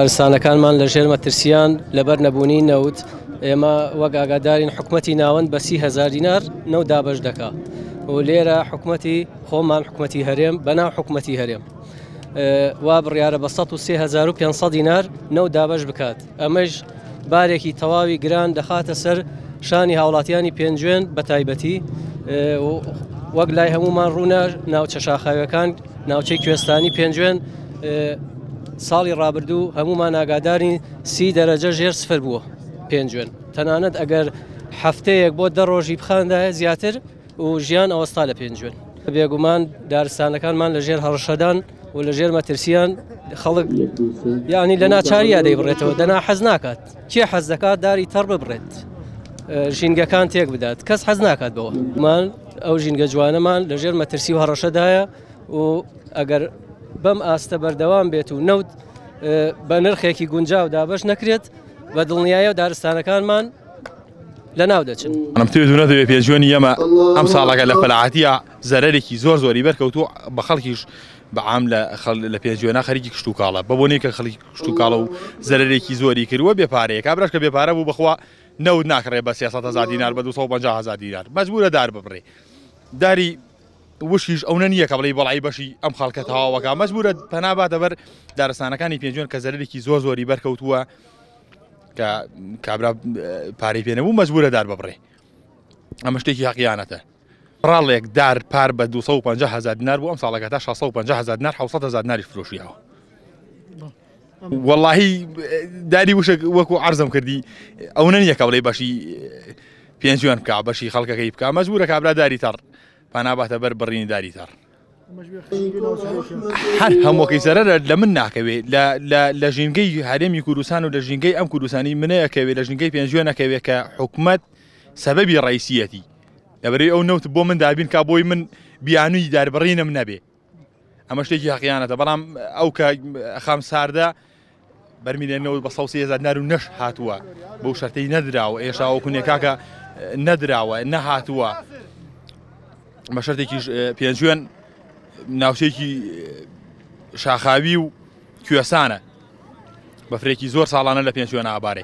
ئەرسانەکانمان لەژێر مەترسیان لەبەر نەبوونی نەوت ئێمە وەک ئاگادارین حکومەتی ناوەند بە 30,000 دینار نەوت دابەش دەکا و لێرە حکومەتی خۆمان حکومەتی هەرێم بەناو حکومەتی هەرێم وا بڕیارە بە 13500 دینار نەوت دابەش بکات. ئەمەش بارێکی تەواوی گران دەخاتە سەر شانی هاوڵاتیانی پێنجوێن بە تایبەتی وەک لای هەمومان ڕوونە ناوچە شاخاویەکان ناوچەی کوێستانی پێنجوێن ساڵی ڕابردوو هەمومان ئاگادارین 30 دەرەجە ژێر سفر بووە پێنجوێن تەنانەت ئەگەر هەفتەیەک بۆ 10 ڕۆژی بخاندایە زیاتر و ژیان ئەوەستا لە پێنجوێن بێگومان دارستانەکانمان لەژێر هەڕەشەدان و لەژێر مەترسیان خەڵک یعنی لە ناچاریە دەیبڕێتەوە دەنا حەز ناکات کێ حەز دەکات داری تەڕ ببڕێت ژینگەکان تێک بدات کەس حەز ناکات بەوە مان ئەو ژینگە جوانەمان لەژێر مەترسی و هەڕەشەدایە و ئەگەر بەم ئاستە بەردەوام بێت و نەوت بە نرخێکی گونجاو دابەش نەکرێت بە دڵنیایە و دارستانەکانمان لە ناو دەچن. ئەمتوێت پێشوێنی ئەمە ئەم ساڵەکە لە فەلاحەتیە زەرەرێکی زۆری بەرکەوتوو بە خەڵکیش بەعام لە پێشوێنە خەریکی کشت و کاڵە بە بۆنەی کە خەڵکی کشت و کاڵە و زەرەرێکی زۆری کردووە بێپارەیە کابراش کە بێپارە بوو بخوا نەوت ناکڕێ بە 300,000 دینار بە 250,000 دینار مەجبورە دار ببڕێ داری وشیش ئەوە نییە کە بڵێ بەڵی بەشی ئەم خەڵکە تەواوەکە مەجبورە پەناباتە بەر دارستانەکانی پێنجوێن کە زەرێکی زۆری بەرکەوتووە کە کابرا پارەی پێنەبوو مەجبورە دار ببڕێ ئەمە شتێکی حەقیانەتە ڕاڵێک دار پار بە 250,000 دینار بوو ئەم ساڵەکە تا 650,000 دینار 700,000 دیناری فرۆشیەوە واللهی داری وشە وەکو عەرزم کردی ئەوە نییە کە بڵێ بەشی پێنجوێن بکە بەشی خەڵکەکەی بکە مەجبورە کابرا داری تەڕ پاناباتە بەر بڕینی داری تەڕ هەر هەمووکەی زەرەرە لە من ناکەوێت لە ژینگەی هەرێمی کوردستان و لە ژینگەی ئەم کوردستانی منەیەکەوێت لە ژینگەی پێنجوێنەکەوێت کە حکومەت سەبەبی ڕئیسیەتی لەبەرەوەی ئەو نەوت بۆ من دابین کا بۆی من بیانووی داربڕینم نەبێ ئەمە شتێکی حەقیانەتە بەڵام ئەو کە خام ساردە بەرمیلێنەوە بە 130,000 دینار و نەش هاتووە بەو شەرتەی نەدراوە ئێشا وەکوونێکاکە نەدراوە نەهاتووە بە شەرتێکی پێنجوێن ناوچەیەکی شاخاوی و کوێسانە بەفرێکی زۆر ساڵانە لە پێنجوێن ئابارێ